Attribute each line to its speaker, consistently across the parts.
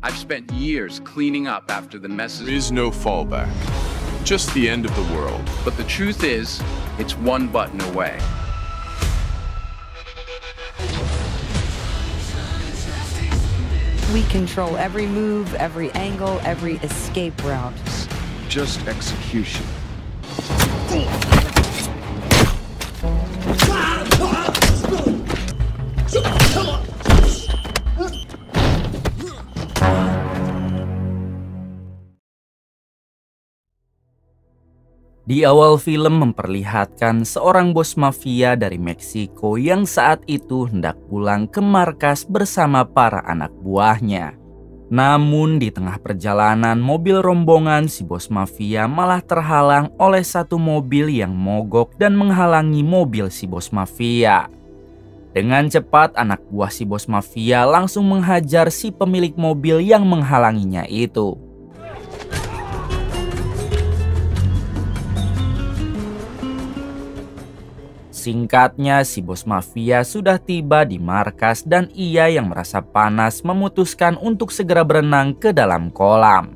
Speaker 1: I've spent years cleaning up after the messes.
Speaker 2: There is no fallback. Just the end of the world.
Speaker 1: But the truth is, it's one button away.
Speaker 3: We control every move, every angle, every escape route.
Speaker 1: Just execution.
Speaker 4: Di awal film memperlihatkan seorang bos mafia dari Meksiko yang saat itu hendak pulang ke markas bersama para anak buahnya. Namun di tengah perjalanan mobil rombongan si bos mafia malah terhalang oleh satu mobil yang mogok dan menghalangi mobil si bos mafia. Dengan cepat anak buah si bos mafia langsung menghajar si pemilik mobil yang menghalanginya itu. Singkatnya, si bos mafia sudah tiba di markas dan ia yang merasa panas memutuskan untuk segera berenang ke dalam kolam.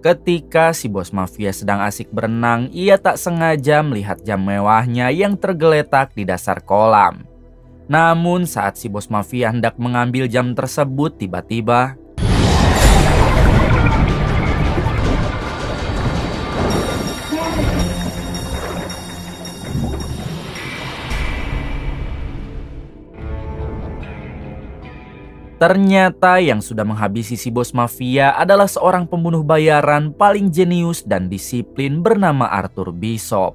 Speaker 4: Ketika si bos mafia sedang asik berenang, ia tak sengaja melihat jam mewahnya yang tergeletak di dasar kolam. Namun saat si bos mafia hendak mengambil jam tersebut, tiba-tiba ternyata yang sudah menghabisi si bos mafia adalah seorang pembunuh bayaran paling jenius dan disiplin bernama Arthur Bishop.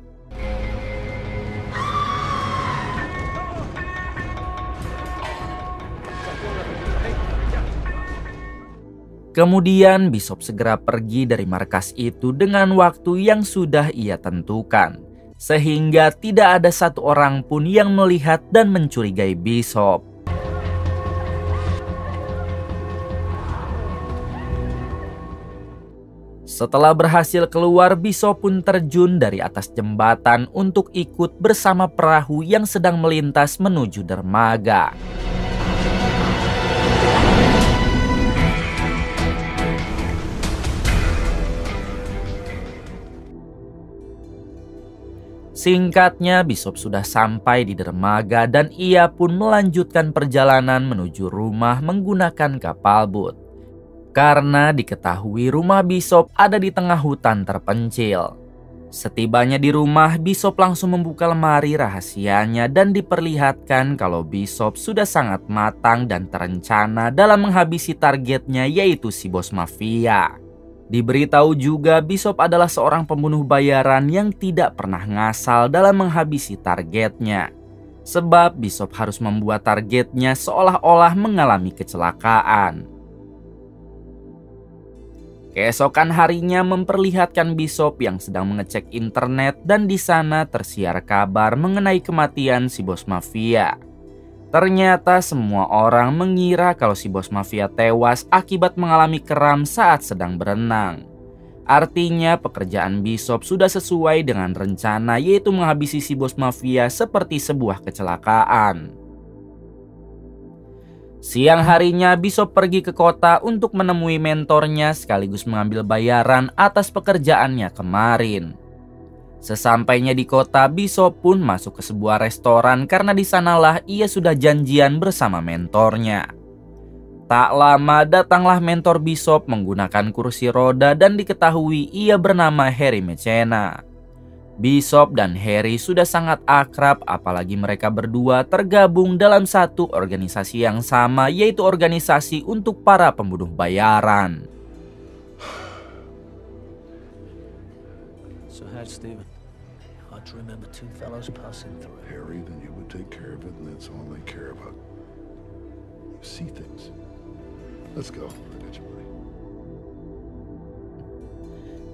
Speaker 4: Kemudian Bishop segera pergi dari markas itu dengan waktu yang sudah ia tentukan, sehingga tidak ada satu orang pun yang melihat dan mencurigai Bishop. Setelah berhasil keluar, Bishop pun terjun dari atas jembatan untuk ikut bersama perahu yang sedang melintas menuju dermaga. Singkatnya, Bishop sudah sampai di dermaga dan ia pun melanjutkan perjalanan menuju rumah menggunakan kapal boat. Karena diketahui rumah Bishop ada di tengah hutan terpencil. Setibanya di rumah, Bishop langsung membuka lemari rahasianya dan diperlihatkan kalau Bishop sudah sangat matang dan terencana dalam menghabisi targetnya, yaitu si bos mafia. Diberitahu juga Bishop adalah seorang pembunuh bayaran yang tidak pernah ngasal dalam menghabisi targetnya. Sebab Bishop harus membuat targetnya seolah-olah mengalami kecelakaan. Keesokan harinya memperlihatkan Bishop yang sedang mengecek internet dan di sana tersiar kabar mengenai kematian si bos mafia. Ternyata semua orang mengira kalau si bos mafia tewas akibat mengalami kram saat sedang berenang. Artinya pekerjaan Bishop sudah sesuai dengan rencana, yaitu menghabisi si bos mafia seperti sebuah kecelakaan. Siang harinya Bishop pergi ke kota untuk menemui mentornya sekaligus mengambil bayaran atas pekerjaannya kemarin. Sesampainya di kota, Bishop pun masuk ke sebuah restoran karena di sanalah ia sudah janjian bersama mentornya. Tak lama datanglah mentor Bishop menggunakan kursi roda dan diketahui ia bernama Harry Mecena. Bishop dan Harry sudah sangat akrab, apalagi mereka berdua tergabung dalam satu organisasi yang sama, yaitu organisasi untuk para pembunuh bayaran.
Speaker 5: So how'd Stephen? I just remember two fellows passing through.
Speaker 6: Harry, then you would take care of it, and that's all they care about. You see things. Let's go. I got you, buddy.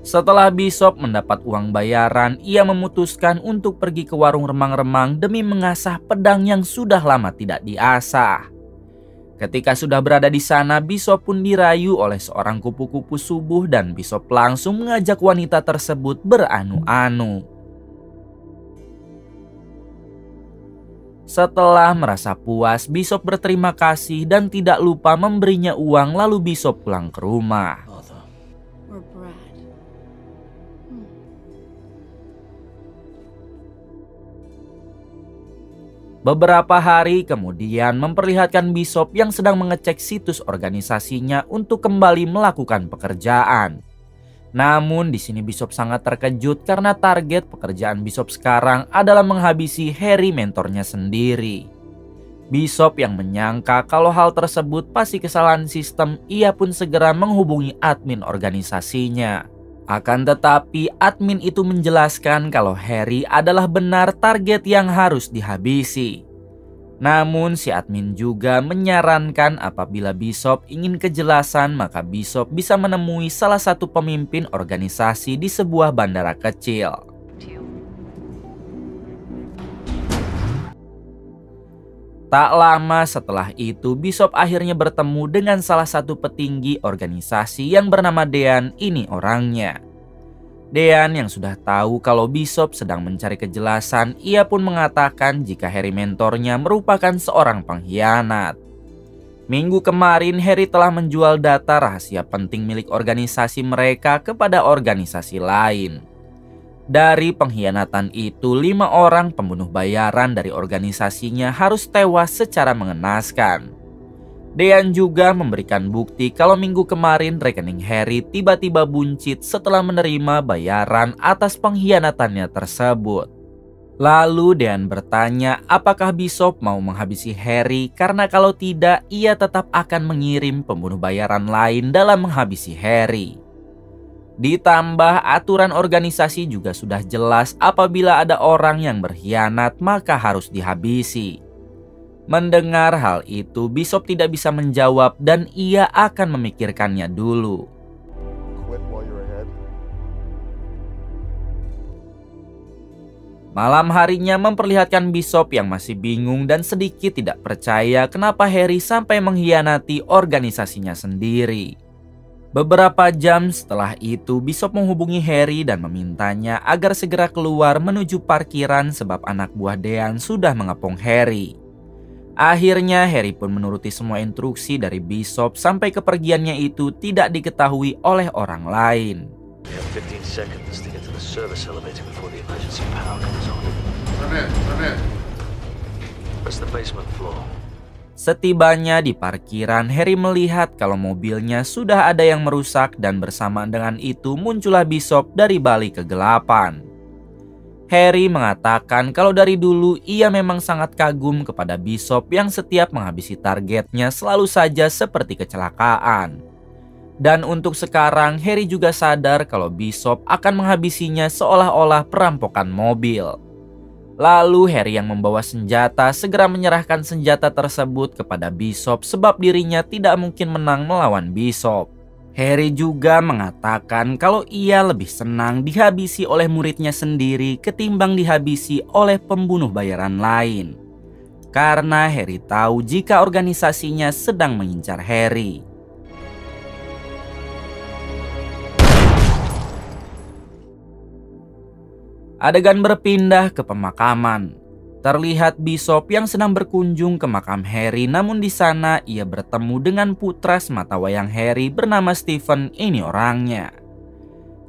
Speaker 4: Setelah Bishop mendapat uang bayaran, ia memutuskan untuk pergi ke warung remang-remang demi mengasah pedang yang sudah lama tidak diasah. Ketika sudah berada di sana, Bishop pun dirayu oleh seorang kupu-kupu subuh dan Bishop langsung mengajak wanita tersebut beranu-anu. Setelah merasa puas, Bishop berterima kasih dan tidak lupa memberinya uang, lalu Bishop pulang ke rumah.
Speaker 5: Arthur.
Speaker 7: Or Brad.
Speaker 4: Beberapa hari kemudian memperlihatkan Bishop yang sedang mengecek situs organisasinya untuk kembali melakukan pekerjaan. Namun di sini Bishop sangat terkejut karena target pekerjaan Bishop sekarang adalah menghabisi Harry, mentornya sendiri. Bishop yang menyangka kalau hal tersebut pasti kesalahan sistem, ia pun segera menghubungi admin organisasinya. Akan tetapi admin itu menjelaskan kalau Harry adalah benar target yang harus dihabisi. Namun si admin juga menyarankan apabila Bishop ingin kejelasan, maka Bishop bisa menemui salah satu pemimpin organisasi di sebuah bandara kecil. Tak lama setelah itu, Bishop akhirnya bertemu dengan salah satu petinggi organisasi yang bernama Dean. Ini orangnya. Dean yang sudah tahu kalau Bishop sedang mencari kejelasan, ia pun mengatakan jika Harry, mentornya, merupakan seorang pengkhianat. Minggu kemarin Harry telah menjual data rahasia penting milik organisasi mereka kepada organisasi lain. Dari pengkhianatan itu, 5 orang pembunuh bayaran dari organisasinya harus tewas secara mengenaskan. Dean juga memberikan bukti kalau minggu kemarin rekening Harry tiba-tiba buncit setelah menerima bayaran atas pengkhianatannya tersebut. Lalu Dean bertanya apakah Bishop mau menghabisi Harry, karena kalau tidak ia tetap akan mengirim pembunuh bayaran lain dalam menghabisi Harry. Ditambah aturan organisasi juga sudah jelas, apabila ada orang yang berkhianat maka harus dihabisi. Mendengar hal itu, Bishop tidak bisa menjawab dan ia akan memikirkannya dulu. Malam harinya memperlihatkan Bishop yang masih bingung dan sedikit tidak percaya kenapa Harry sampai mengkhianati organisasinya sendiri. Beberapa jam setelah itu, Bishop menghubungi Harry dan memintanya agar segera keluar menuju parkiran sebab anak buah Dean sudah mengepung Harry. Akhirnya Harry pun menuruti semua instruksi dari Bishop sampai kepergiannya itu tidak diketahui oleh orang lain.
Speaker 5: We have 15 seconds to get to the service elevator before the emergency power comes on.
Speaker 6: Turn in.
Speaker 5: That's the basement floor.
Speaker 4: Setibanya di parkiran, Harry melihat kalau mobilnya sudah ada yang merusak dan bersamaan dengan itu muncullah Bishop dari balik kegelapan. Harry mengatakan kalau dari dulu ia memang sangat kagum kepada Bishop yang setiap menghabisi targetnya selalu saja seperti kecelakaan. Dan untuk sekarang Harry juga sadar kalau Bishop akan menghabisinya seolah-olah perampokan mobil. Lalu Harry yang membawa senjata segera menyerahkan senjata tersebut kepada Bishop sebab dirinya tidak mungkin menang melawan Bishop. Harry juga mengatakan kalau ia lebih senang dihabisi oleh muridnya sendiri ketimbang dihabisi oleh pembunuh bayaran lain. Karena Harry tahu jika organisasinya sedang mengincar Harry. Adegan berpindah ke pemakaman. Terlihat Bishop yang sedang berkunjung ke makam Harry, namun di sana ia bertemu dengan putra sematawayang Harry bernama Stephen. Ini orangnya.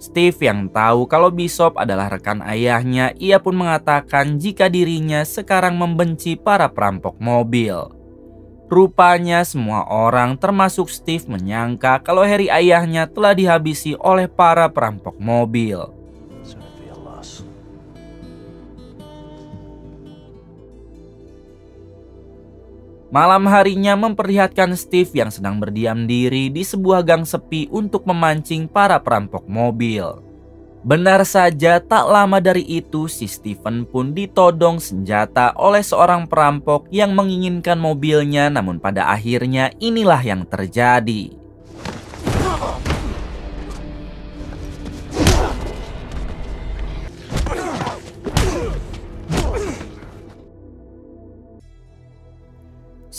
Speaker 4: Steve yang tahu kalau Bishop adalah rekan ayahnya, ia pun mengatakan jika dirinya sekarang membenci para perampok mobil. Rupanya semua orang termasuk Steve menyangka kalau Harry ayahnya telah dihabisi oleh para perampok mobil. Malam harinya memperlihatkan Steve yang sedang berdiam diri di sebuah gang sepi untuk memancing para perampok mobil. Benar saja, tak lama dari itu si Stephen pun ditodong senjata oleh seorang perampok yang menginginkan mobilnya, namun pada akhirnya inilah yang terjadi.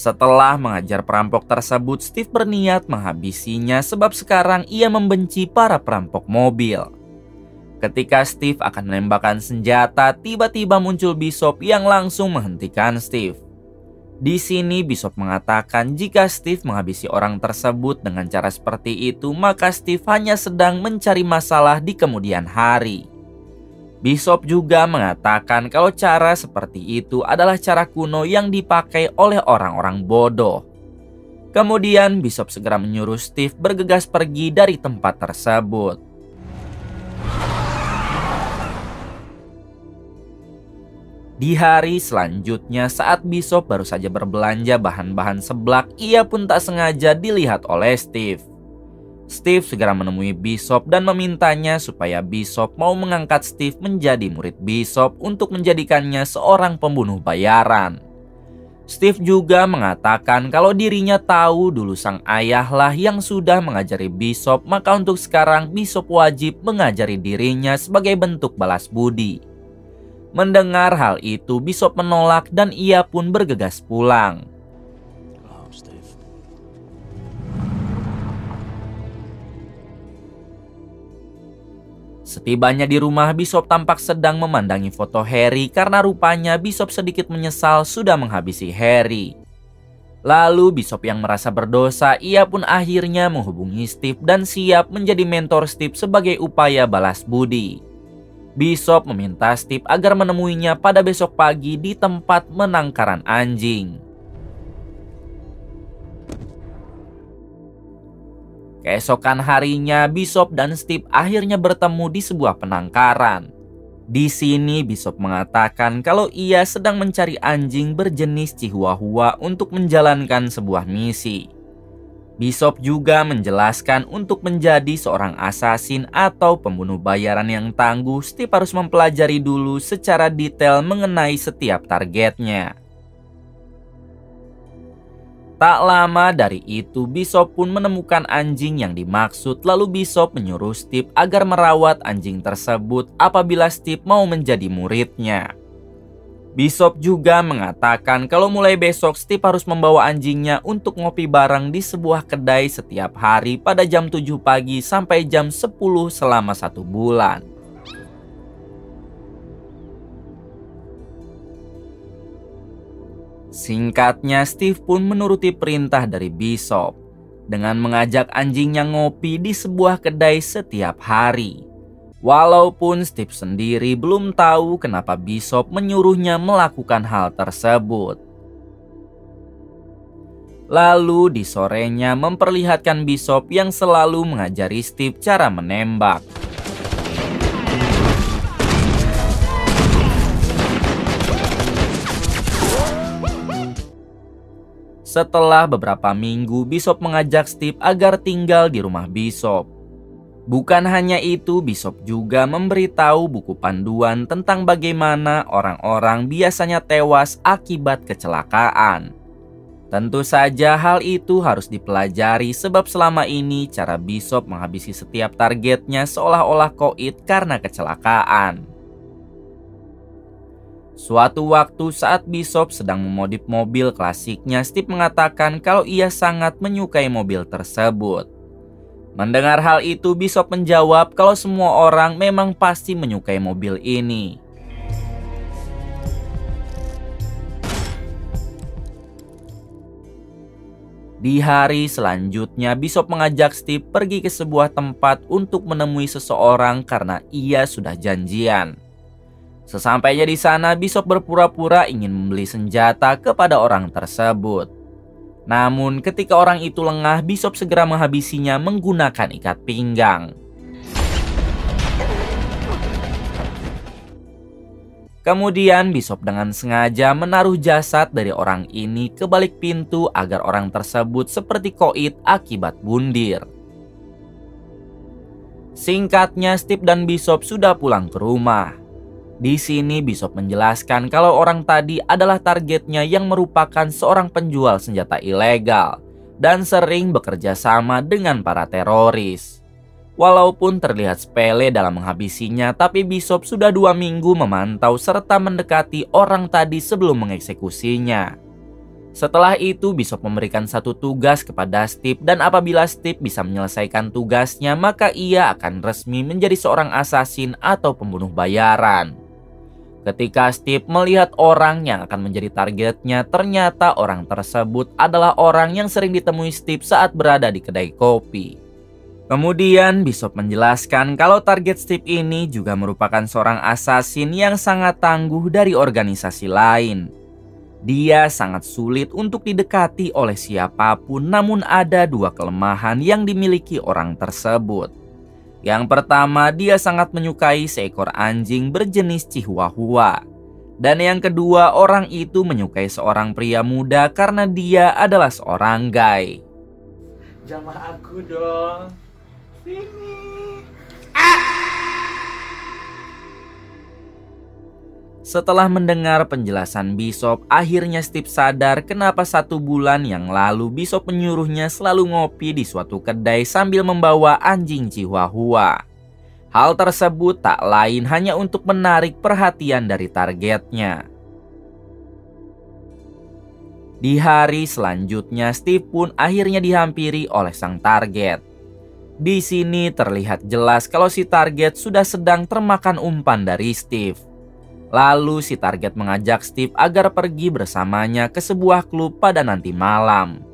Speaker 4: Setelah mengajar perampok tersebut, Steve berniat menghabisinya sebab sekarang ia membenci para perampok mobil. Ketika Steve akan menembakkan senjata, tiba-tiba muncul Bishop yang langsung menghentikan Steve. Di sini Bishop mengatakan jika Steve menghabisi orang tersebut dengan cara seperti itu, maka Steve hanya sedang mencari masalah di kemudian hari. Bishop juga mengatakan kalau cara seperti itu adalah cara kuno yang dipakai oleh orang-orang bodoh. Kemudian Bishop segera menyuruh Steve bergegas pergi dari tempat tersebut. Di hari selanjutnya, saat Bishop baru saja berbelanja bahan-bahan seblak, ia pun tak sengaja dilihat oleh Steve. Steve segera menemui Bishop dan memintanya supaya Bishop mau mengangkat Steve menjadi murid Bishop untuk menjadikannya seorang pembunuh bayaran. Steve juga mengatakan kalau dirinya tahu dulu sang ayahlah yang sudah mengajari Bishop, maka untuk sekarang Bishop wajib mengajari dirinya sebagai bentuk balas budi. Mendengar hal itu, Bishop menolak dan ia pun bergegas pulang. Setibanya di rumah, Bishop tampak sedang memandangi foto Harry karena rupanya Bishop sedikit menyesal sudah menghabisi Harry. Lalu Bishop yang merasa berdosa, ia pun akhirnya menghubungi Steve dan siap menjadi mentor Steve sebagai upaya balas budi. Bishop meminta Steve agar menemuinya pada besok pagi di tempat penangkaran anjing. Keesokan harinya, Bishop dan Steve akhirnya bertemu di sebuah penangkaran. Di sini Bishop mengatakan kalau ia sedang mencari anjing berjenis Chihuahua untuk menjalankan sebuah misi. Bishop juga menjelaskan untuk menjadi seorang asasin atau pembunuh bayaran yang tangguh, Steve harus mempelajari dulu secara detail mengenai setiap targetnya. Tak lama dari itu, Bishop pun menemukan anjing yang dimaksud. Lalu Bishop menyuruh Steve agar merawat anjing tersebut apabila Steve mau menjadi muridnya. Bishop juga mengatakan kalau mulai besok Steve harus membawa anjingnya untuk ngopi bareng di sebuah kedai setiap hari pada jam 7 pagi sampai jam 10 selama 1 bulan. Singkatnya, Steve pun menuruti perintah dari Bishop dengan mengajak anjingnya ngopi di sebuah kedai setiap hari. Walaupun Steve sendiri belum tahu kenapa Bishop menyuruhnya melakukan hal tersebut. Lalu di sorenya memperlihatkan Bishop yang selalu mengajari Steve cara menembak. Setelah beberapa minggu, Bishop mengajak Steve agar tinggal di rumah Bishop. Bukan hanya itu, Bishop juga memberitahu buku panduan tentang bagaimana orang-orang biasanya tewas akibat kecelakaan. Tentu saja hal itu harus dipelajari sebab selama ini cara Bishop menghabisi setiap targetnya seolah-olah koit karena kecelakaan. Suatu waktu saat Bishop sedang memodif mobil klasiknya, Steve mengatakan kalau ia sangat menyukai mobil tersebut. Mendengar hal itu, Bishop menjawab kalau semua orang memang pasti menyukai mobil ini. Di hari selanjutnya, Bishop mengajak Steve pergi ke sebuah tempat untuk menemui seseorang karena ia sudah janjian. Sesampainya di sana, Bishop berpura-pura ingin membeli senjata kepada orang tersebut. Namun ketika orang itu lengah, Bishop segera menghabisinya menggunakan ikat pinggang. Kemudian Bishop dengan sengaja menaruh jasad dari orang ini ke balik pintu agar orang tersebut seperti koit akibat bundir. Singkatnya, Steve dan Bishop sudah pulang ke rumah. Di sini Bishop menjelaskan kalau orang tadi adalah targetnya yang merupakan seorang penjual senjata ilegal dan sering bekerja sama dengan para teroris. Walaupun terlihat sepele dalam menghabisinya, tapi Bishop sudah 2 minggu memantau serta mendekati orang tadi sebelum mengeksekusinya. Setelah itu, Bishop memberikan satu tugas kepada Steve, dan apabila Steve bisa menyelesaikan tugasnya, maka ia akan resmi menjadi seorang asasin atau pembunuh bayaran. Ketika Steve melihat orang yang akan menjadi targetnya, ternyata orang tersebut adalah orang yang sering ditemui Steve saat berada di kedai kopi. Kemudian Bishop menjelaskan kalau target Steve ini juga merupakan seorang asasin yang sangat tangguh dari organisasi lain. Dia sangat sulit untuk didekati oleh siapapun, namun ada dua kelemahan yang dimiliki orang tersebut. Yang pertama, dia sangat menyukai seekor anjing berjenis Chihuahua. Dan yang kedua, orang itu menyukai seorang pria muda karena dia adalah seorang gay.
Speaker 7: Jamah aku dong. Sini.
Speaker 4: Setelah mendengar penjelasan Bishop, akhirnya Steve sadar kenapa 1 bulan yang lalu Bishop menyuruhnya selalu ngopi di suatu kedai sambil membawa anjing Chihuahua. Hal tersebut tak lain hanya untuk menarik perhatian dari targetnya. Di hari selanjutnya, Steve pun akhirnya dihampiri oleh sang target. Di sini terlihat jelas kalau si target sudah sedang termakan umpan dari Steve. Lalu si target mengajak Steve agar pergi bersamanya ke sebuah klub pada nanti malam.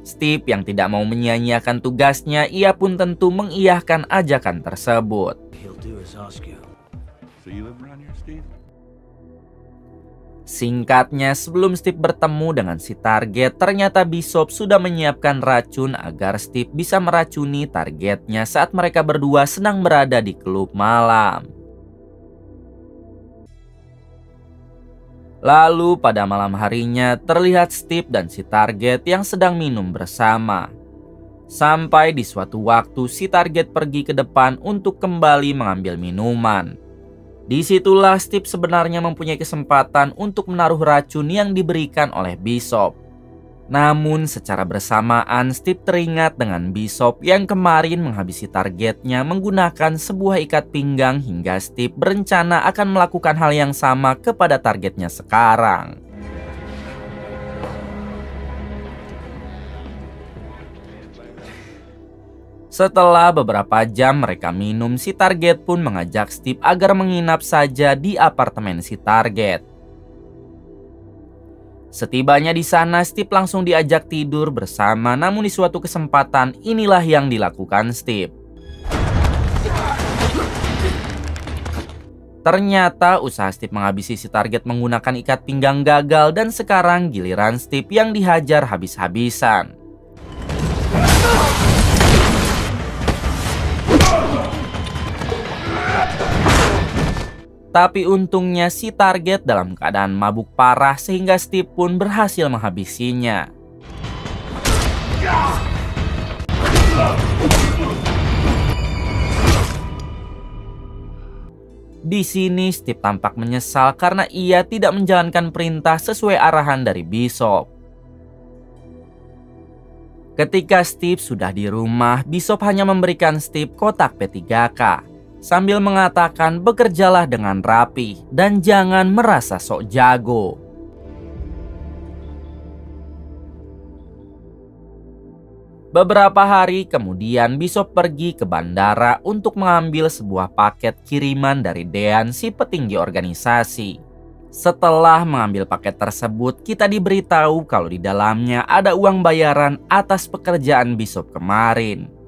Speaker 4: Steve yang tidak mau menyia-nyiakan tugasnya, ia pun tentu mengiyahkan ajakan tersebut. Singkatnya, sebelum Steve bertemu dengan si target, ternyata Bishop sudah menyiapkan racun agar Steve bisa meracuni targetnya saat mereka berdua sedang berada di klub malam. Lalu pada malam harinya terlihat Steve dan si target yang sedang minum bersama. Sampai di suatu waktu si target pergi ke depan untuk kembali mengambil minuman. Disitulah Steve sebenarnya mempunyai kesempatan untuk menaruh racun yang diberikan oleh Bishop. Namun secara bersamaan Steve teringat dengan Bishop yang kemarin menghabisi targetnya menggunakan sebuah ikat pinggang, hingga Steve berencana akan melakukan hal yang sama kepada targetnya sekarang. Setelah beberapa jam mereka minum, si target pun mengajak Steve agar menginap saja di apartemen si target. Setibanya di sana, Steve langsung diajak tidur bersama, namun di suatu kesempatan inilah yang dilakukan Steve. Ternyata usaha Steve menghabisi si target menggunakan ikat pinggang gagal, dan sekarang giliran Steve yang dihajar habis-habisan. Tapi untungnya si target dalam keadaan mabuk parah sehingga Steve pun berhasil menghabisinya. Di sini Steve tampak menyesal karena ia tidak menjalankan perintah sesuai arahan dari Bishop. Ketika Steve sudah di rumah, Bishop hanya memberikan Steve kotak P3K. Sambil mengatakan bekerjalah dengan rapi dan jangan merasa sok jago. Beberapa hari kemudian Bishop pergi ke bandara untuk mengambil sebuah paket kiriman dari Dean, si petinggi organisasi. Setelah mengambil paket tersebut, kita diberitahu kalau di dalamnya ada uang bayaran atas pekerjaan Bishop kemarin.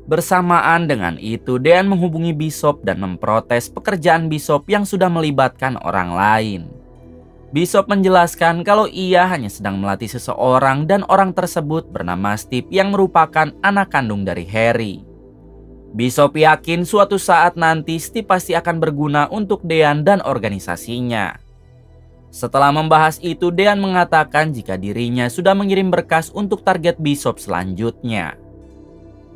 Speaker 4: Bersamaan dengan itu, Dean menghubungi Bishop dan memprotes pekerjaan Bishop yang sudah melibatkan orang lain. Bishop menjelaskan kalau ia hanya sedang melatih seseorang dan orang tersebut bernama Steve yang merupakan anak kandung dari Harry. Bishop yakin suatu saat nanti Steve pasti akan berguna untuk Dean dan organisasinya. Setelah membahas itu, Dean mengatakan jika dirinya sudah mengirim berkas untuk target Bishop selanjutnya.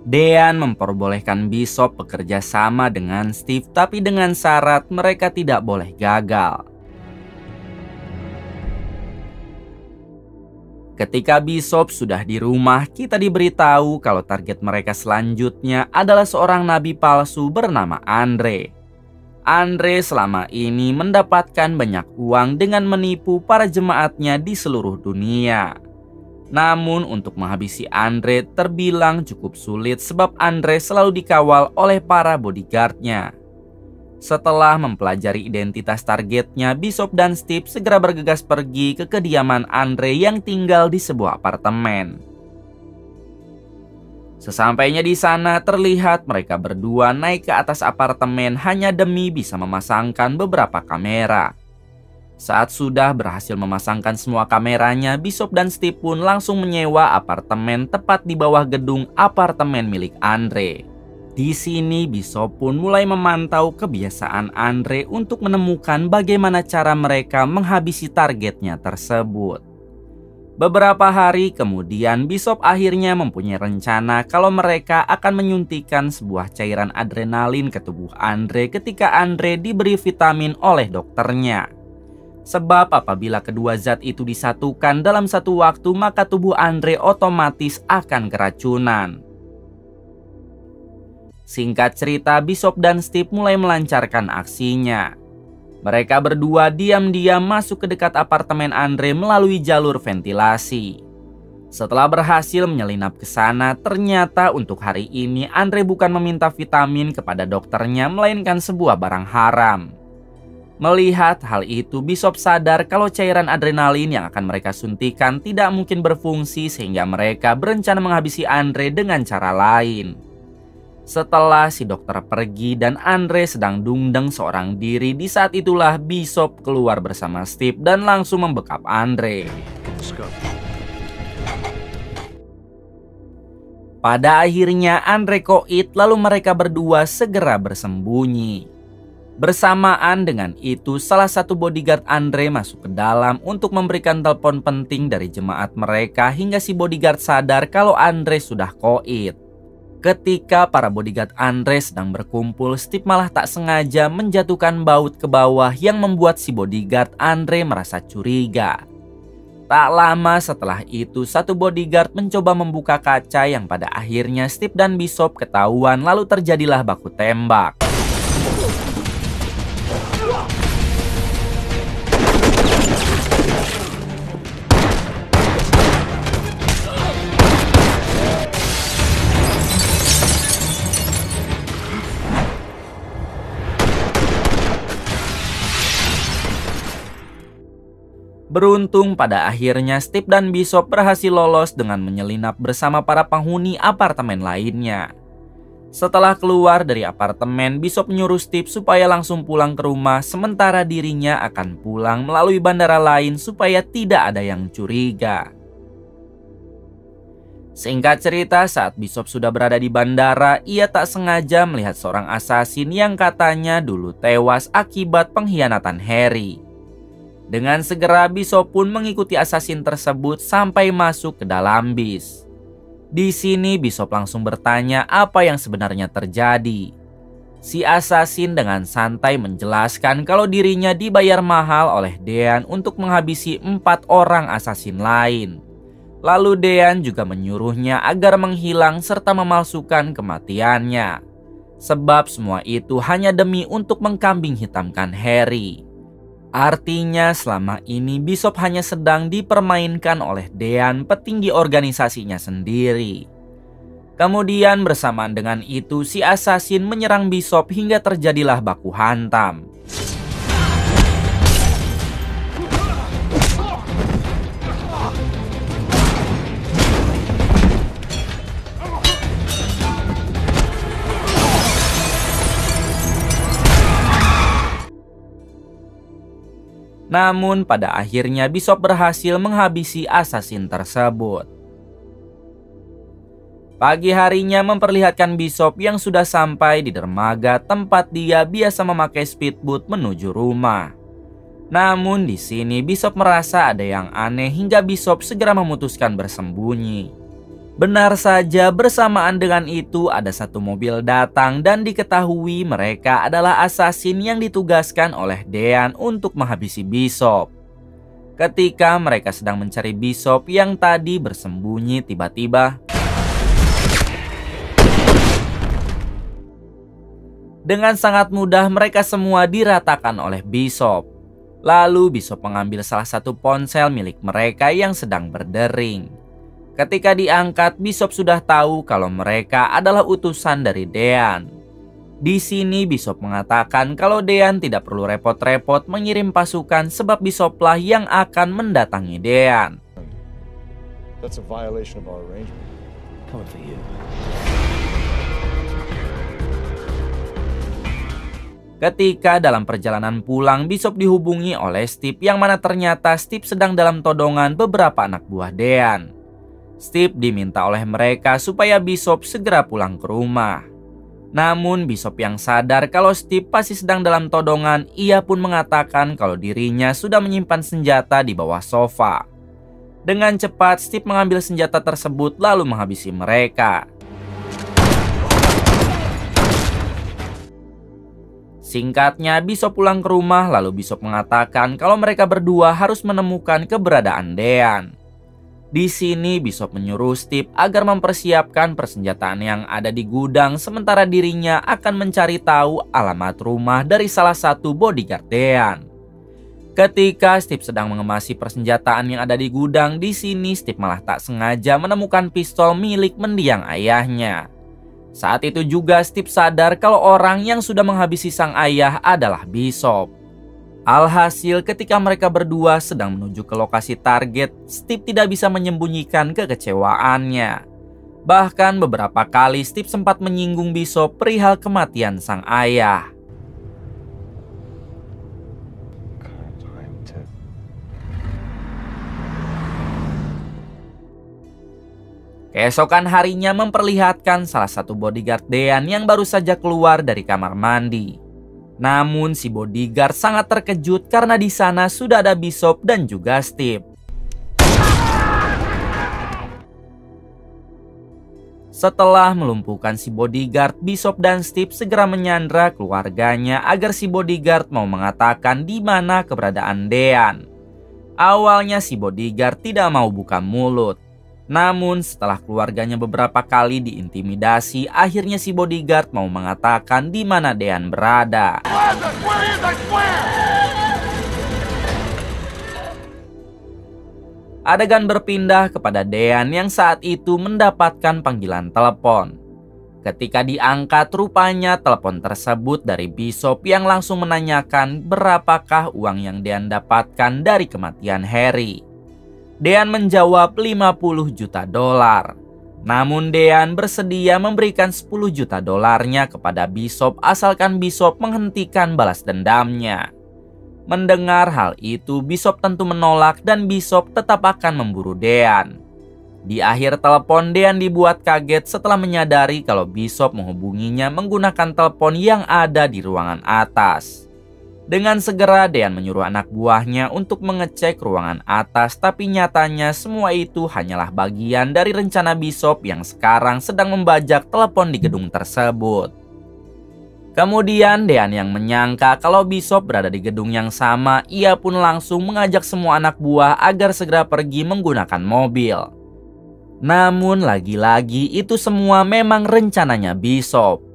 Speaker 4: Dean memperbolehkan Bishop bekerja sama dengan Steve, tapi dengan syarat mereka tidak boleh gagal. Ketika Bishop sudah di rumah, kita diberitahu kalau target mereka selanjutnya adalah seorang nabi palsu bernama Andre. Andre selama ini mendapatkan banyak uang dengan menipu para jemaatnya di seluruh dunia. Namun untuk menghabisi Andre terbilang cukup sulit sebab Andre selalu dikawal oleh para bodyguardnya. Setelah mempelajari identitas targetnya, Bishop dan Steve segera bergegas pergi ke kediaman Andre yang tinggal di sebuah apartemen. Sesampainya di sana, terlihat mereka berdua naik ke atas apartemen hanya demi bisa memasangkan beberapa kamera. Saat sudah berhasil memasangkan semua kameranya, Bishop dan Steve pun langsung menyewa apartemen tepat di bawah gedung apartemen milik Andre. Di sini Bishop pun mulai memantau kebiasaan Andre untuk menemukan bagaimana cara mereka menghabisi targetnya tersebut. Beberapa hari kemudian, Bishop akhirnya mempunyai rencana kalau mereka akan menyuntikkan sebuah cairan adrenalin ke tubuh Andre ketika Andre diberi vitamin oleh dokternya. Sebab apabila kedua zat itu disatukan dalam satu waktu, maka tubuh Andre otomatis akan keracunan. Singkat cerita, Bishop dan Steve mulai melancarkan aksinya. Mereka berdua diam-diam masuk ke dekat apartemen Andre melalui jalur ventilasi. Setelah berhasil menyelinap ke sana, ternyata untuk hari ini Andre bukan meminta vitamin kepada dokternya, melainkan sebuah barang haram. Melihat hal itu, Bishop sadar kalau cairan adrenalin yang akan mereka suntikan tidak mungkin berfungsi, sehingga mereka berencana menghabisi Andre dengan cara lain. Setelah si dokter pergi dan Andre sedang dungdeng seorang diri, di saat itulah Bishop keluar bersama Steve dan langsung membekap Andre. Pada akhirnya Andre koit, lalu mereka berdua segera bersembunyi. Bersamaan dengan itu, salah satu bodyguard Andre masuk ke dalam untuk memberikan telepon penting dari jemaat mereka hingga si bodyguard sadar kalau Andre sudah koit. Ketika para bodyguard Andre sedang berkumpul, Steve malah tak sengaja menjatuhkan baut ke bawah yang membuat si bodyguard Andre merasa curiga. Tak lama setelah itu, satu bodyguard mencoba membuka kaca yang pada akhirnya Steve dan Bishop ketahuan, lalu terjadilah baku tembak. Beruntung pada akhirnya Steve dan Bishop berhasil lolos dengan menyelinap bersama para penghuni apartemen lainnya. Setelah keluar dari apartemen, Bishop menyuruh Steve supaya langsung pulang ke rumah, sementara dirinya akan pulang melalui bandara lain supaya tidak ada yang curiga. Singkat cerita, saat Bishop sudah berada di bandara, ia tak sengaja melihat seorang asasin yang katanya dulu tewas akibat pengkhianatan Harry. Dengan segera Bishop pun mengikuti asasin tersebut sampai masuk ke dalam bis. Di sini Bishop langsung bertanya apa yang sebenarnya terjadi. Si asasin dengan santai menjelaskan kalau dirinya dibayar mahal oleh Dean untuk menghabisi 4 orang asasin lain. Lalu Dean juga menyuruhnya agar menghilang serta memalsukan kematiannya. Sebab semua itu hanya demi untuk mengkambing hitamkan Harry. Artinya selama ini Bishop hanya sedang dipermainkan oleh Dean, petinggi organisasinya sendiri. Kemudian bersamaan dengan itu si asasin menyerang Bishop hingga terjadilah baku hantam. Namun pada akhirnya Bishop berhasil menghabisi asasin tersebut. Pagi harinya memperlihatkan Bishop yang sudah sampai di dermaga tempat dia biasa memakai speedboat menuju rumah. Namun di sini Bishop merasa ada yang aneh hingga Bishop segera memutuskan bersembunyi. Benar saja, bersamaan dengan itu ada satu mobil datang dan diketahui mereka adalah asasin yang ditugaskan oleh Dean untuk menghabisi Bishop. Ketika mereka sedang mencari Bishop yang tadi bersembunyi, tiba-tiba Dengan sangat mudah mereka semua diratakan oleh Bishop. Lalu Bishop mengambil salah satu ponsel milik mereka yang sedang berdering. Ketika diangkat, Bishop sudah tahu kalau mereka adalah utusan dari Dean. Di sini Bishop mengatakan kalau Dean tidak perlu repot-repot mengirim pasukan sebab Bishoplah yang akan mendatangi Dean.
Speaker 8: That's a violation of our arrangement.
Speaker 5: Coming for you.
Speaker 4: Ketika dalam perjalanan pulang, Bishop dihubungi oleh Steve yang mana ternyata Steve sedang dalam todongan beberapa anak buah Dean. Steve diminta oleh mereka supaya Bishop segera pulang ke rumah. Namun Bishop yang sadar kalau Steve pasti sedang dalam todongan, ia pun mengatakan kalau dirinya sudah menyimpan senjata di bawah sofa. Dengan cepat Steve mengambil senjata tersebut lalu menghabisi mereka. Singkatnya, Bishop pulang ke rumah lalu Bishop mengatakan kalau mereka berdua harus menemukan keberadaan Dean. Di sini Bishop menyuruh Steve agar mempersiapkan persenjataan yang ada di gudang sementara dirinya akan mencari tahu alamat rumah dari salah satu bodyguard Dean. Ketika Steve sedang mengemasi persenjataan yang ada di gudang, di sini Steve malah tak sengaja menemukan pistol milik mendiang ayahnya. Saat itu juga Steve sadar kalau orang yang sudah menghabisi sang ayah adalah Bishop. Alhasil ketika mereka berdua sedang menuju ke lokasi target, Steve tidak bisa menyembunyikan kekecewaannya. Bahkan beberapa kali Steve sempat menyinggung Bishop perihal kematian sang ayah. Keesokan harinya memperlihatkan salah satu bodyguard Dean yang baru saja keluar dari kamar mandi. Namun si bodyguard sangat terkejut karena di sana sudah ada Bishop dan juga Steve. Setelah melumpuhkan si bodyguard, Bishop dan Steve segera menyandra keluarganya agar si bodyguard mau mengatakan di mana keberadaan Dean. Awalnya si bodyguard tidak mau buka mulut. Namun setelah keluarganya beberapa kali diintimidasi, akhirnya si bodyguard mau mengatakan di mana Dean berada. Adegan berpindah kepada Dean yang saat itu mendapatkan panggilan telepon. Ketika diangkat, rupanya telepon tersebut dari Bishop yang langsung menanyakan berapakah uang yang Dean dapatkan dari kematian Harry. Dean menjawab 50 juta dolar. Namun Dean bersedia memberikan 10 juta dolarnya kepada Bishop asalkan Bishop menghentikan balas dendamnya. Mendengar hal itu, Bishop tentu menolak dan Bishop tetap akan memburu Dean. Di akhir telepon, Dean dibuat kaget setelah menyadari kalau Bishop menghubunginya menggunakan telepon yang ada di ruangan atas. Dengan segera Dean menyuruh anak buahnya untuk mengecek ruangan atas, tapi nyatanya semua itu hanyalah bagian dari rencana Bishop yang sekarang sedang membajak telepon di gedung tersebut. Kemudian Dean yang menyangka kalau Bishop berada di gedung yang sama, ia pun langsung mengajak semua anak buah agar segera pergi menggunakan mobil. Namun lagi-lagi itu semua memang rencananya Bishop.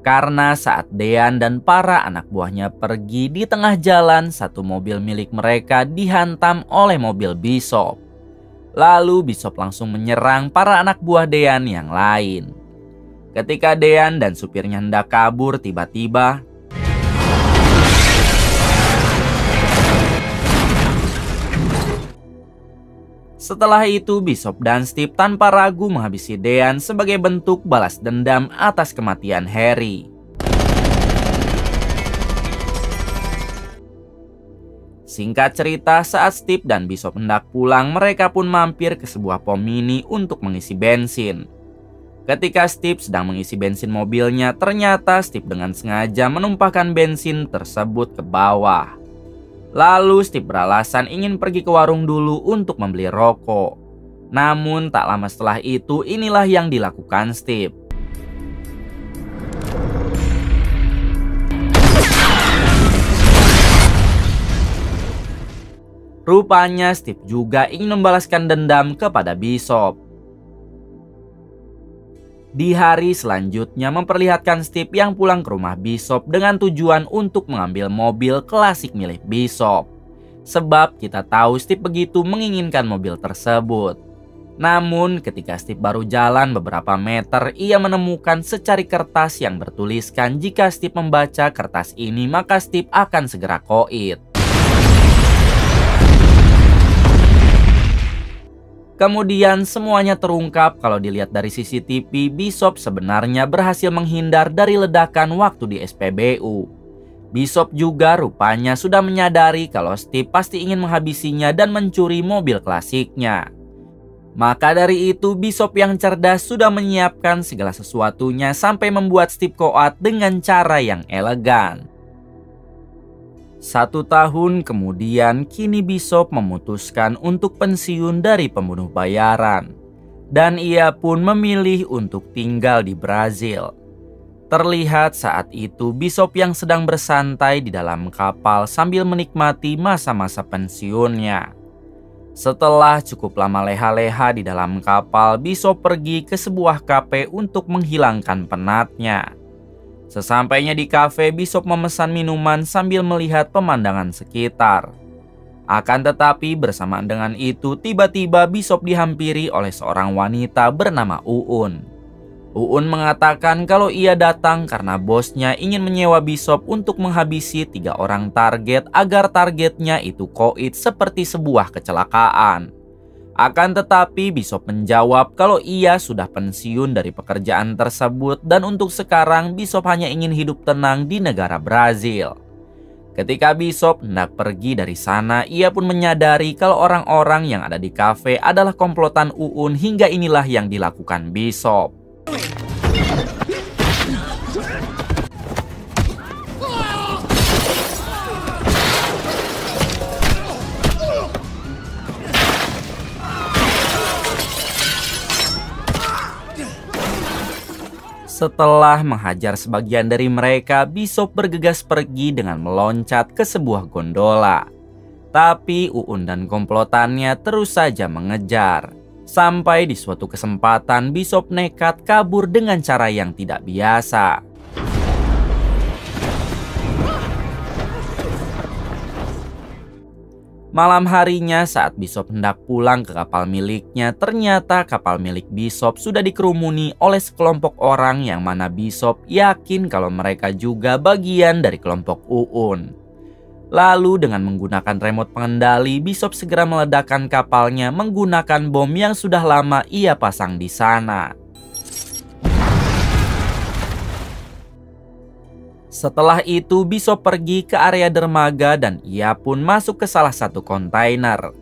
Speaker 4: Karena saat Dean dan para anak buahnya pergi, di tengah jalan satu mobil milik mereka dihantam oleh mobil Bishop. Lalu Bishop langsung menyerang para anak buah Dean yang lain. Ketika Dean dan supirnya hendak kabur, tiba-tiba setelah itu Bishop dan Steve tanpa ragu menghabisi Dean sebagai bentuk balas dendam atas kematian Harry. Singkat cerita, saat Steve dan Bishop hendak pulang, mereka pun mampir ke sebuah pom mini untuk mengisi bensin. Ketika Steve sedang mengisi bensin mobilnya, ternyata Steve dengan sengaja menumpahkan bensin tersebut ke bawah. Lalu Steve beralasan ingin pergi ke warung dulu untuk membeli rokok. Namun tak lama setelah itu inilah yang dilakukan Steve. Rupanya Steve juga ingin membalaskan dendam kepada Bishop. Di hari selanjutnya memperlihatkan Steve yang pulang ke rumah Bishop dengan tujuan untuk mengambil mobil klasik milik Bishop. Sebab kita tahu Steve begitu menginginkan mobil tersebut. Namun ketika Steve baru jalan beberapa meter, ia menemukan secari kertas yang bertuliskan jika Steve membaca kertas ini maka Steve akan segera koit. Kemudian semuanya terungkap kalau dilihat dari CCTV, Bishop sebenarnya berhasil menghindar dari ledakan waktu di SPBU. Bishop juga rupanya sudah menyadari kalau Steve pasti ingin menghabisinya dan mencuri mobil klasiknya. Maka dari itu Bishop yang cerdas sudah menyiapkan segala sesuatunya sampai membuat Steve koat dengan cara yang elegan. 1 tahun kemudian, kini Bishop memutuskan untuk pensiun dari pembunuh bayaran. Dan ia pun memilih untuk tinggal di Brazil. Terlihat saat itu Bishop yang sedang bersantai di dalam kapal sambil menikmati masa-masa pensiunnya. Setelah cukup lama leha-leha di dalam kapal, Bishop pergi ke sebuah kafe untuk menghilangkan penatnya. Sesampainya di kafe, Bishop memesan minuman sambil melihat pemandangan sekitar. Akan tetapi bersamaan dengan itu, tiba-tiba Bishop dihampiri oleh seorang wanita bernama Uun. Uun mengatakan kalau ia datang karena bosnya ingin menyewa Bishop untuk menghabisi 3 orang target agar targetnya itu koit seperti sebuah kecelakaan. Akan tetapi Bishop menjawab kalau ia sudah pensiun dari pekerjaan tersebut dan untuk sekarang Bishop hanya ingin hidup tenang di negara Brazil. Ketika Bishop hendak pergi dari sana, ia pun menyadari kalau orang-orang yang ada di kafe adalah komplotan Uun hingga inilah yang dilakukan Bishop. Setelah menghajar sebagian dari mereka, Bishop bergegas pergi dengan meloncat ke sebuah gondola. Tapi Uun dan komplotannya terus saja mengejar. Sampai di suatu kesempatan Bishop nekat kabur dengan cara yang tidak biasa. Malam harinya saat Bishop hendak pulang ke kapal miliknya, ternyata kapal milik Bishop sudah dikerumuni oleh sekelompok orang yang mana Bishop yakin kalau mereka juga bagian dari kelompok Uun. Lalu dengan menggunakan remote pengendali, Bishop segera meledakkan kapalnya menggunakan bom yang sudah lama ia pasang di sana. Setelah itu Bishop pergi ke area dermaga dan ia pun masuk ke salah satu kontainer.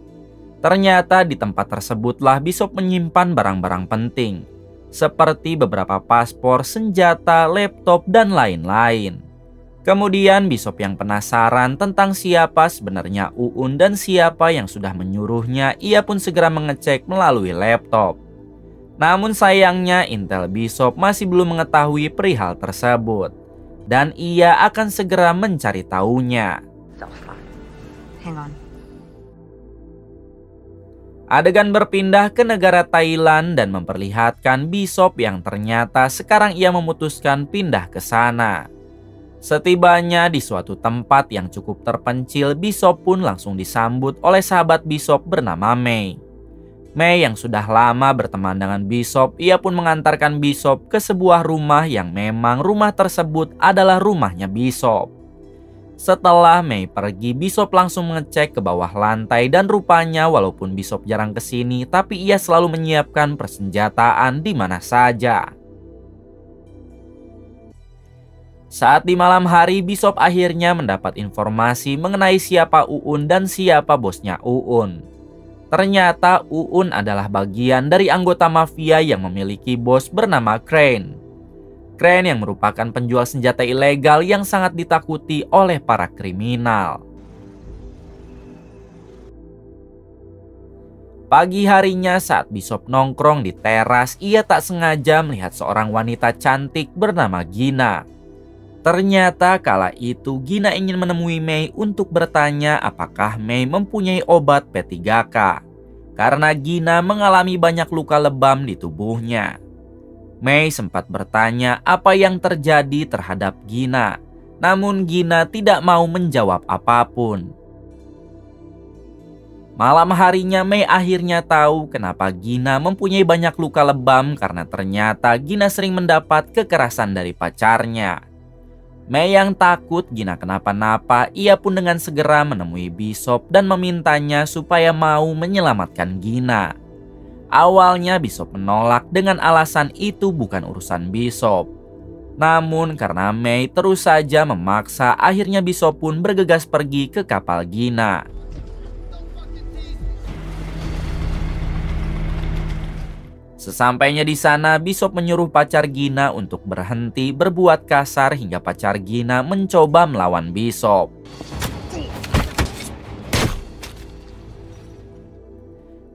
Speaker 4: Ternyata di tempat tersebutlah Bishop menyimpan barang-barang penting, seperti beberapa paspor, senjata, laptop, dan lain-lain. Kemudian Bishop yang penasaran tentang siapa sebenarnya Uun dan siapa yang sudah menyuruhnya, ia pun segera mengecek melalui laptop. Namun sayangnya intel Bishop masih belum mengetahui perihal tersebut. Dan ia akan segera mencari tahunya.
Speaker 3: Hang on.
Speaker 4: Adegan berpindah ke negara Thailand dan memperlihatkan Bishop yang ternyata sekarang ia memutuskan pindah ke sana. Setibanya di suatu tempat yang cukup terpencil, Bishop pun langsung disambut oleh sahabat Bishop bernama May. May yang sudah lama berteman dengan Bishop, ia pun mengantarkan Bishop ke sebuah rumah yang memang rumah tersebut adalah rumahnya Bishop. Setelah May pergi, Bishop langsung mengecek ke bawah lantai dan rupanya walaupun Bishop jarang kesini, tapi ia selalu menyiapkan persenjataan di mana saja. Saat di malam hari, Bishop akhirnya mendapat informasi mengenai siapa Uun dan siapa bosnya Uun. Ternyata Uun adalah bagian dari anggota mafia yang memiliki bos bernama Crane. Crane yang merupakan penjual senjata ilegal yang sangat ditakuti oleh para kriminal. Pagi harinya saat Bishop nongkrong di teras, ia tak sengaja melihat seorang wanita cantik bernama Gina. Ternyata kala itu Gina ingin menemui May untuk bertanya apakah May mempunyai obat P3K. Karena Gina mengalami banyak luka lebam di tubuhnya. May sempat bertanya apa yang terjadi terhadap Gina, namun Gina tidak mau menjawab apapun. Malam harinya May akhirnya tahu kenapa Gina mempunyai banyak luka lebam karena ternyata Gina sering mendapat kekerasan dari pacarnya. May yang takut Gina kenapa-napa, ia pun dengan segera menemui Bishop dan memintanya supaya mau menyelamatkan Gina. Awalnya Bishop menolak dengan alasan itu bukan urusan Bishop. Namun karena May terus saja memaksa, akhirnya Bishop pun bergegas pergi ke kapal Gina. Sesampainya di sana, Bishop menyuruh pacar Gina untuk berhenti berbuat kasar hingga pacar Gina mencoba melawan Bishop.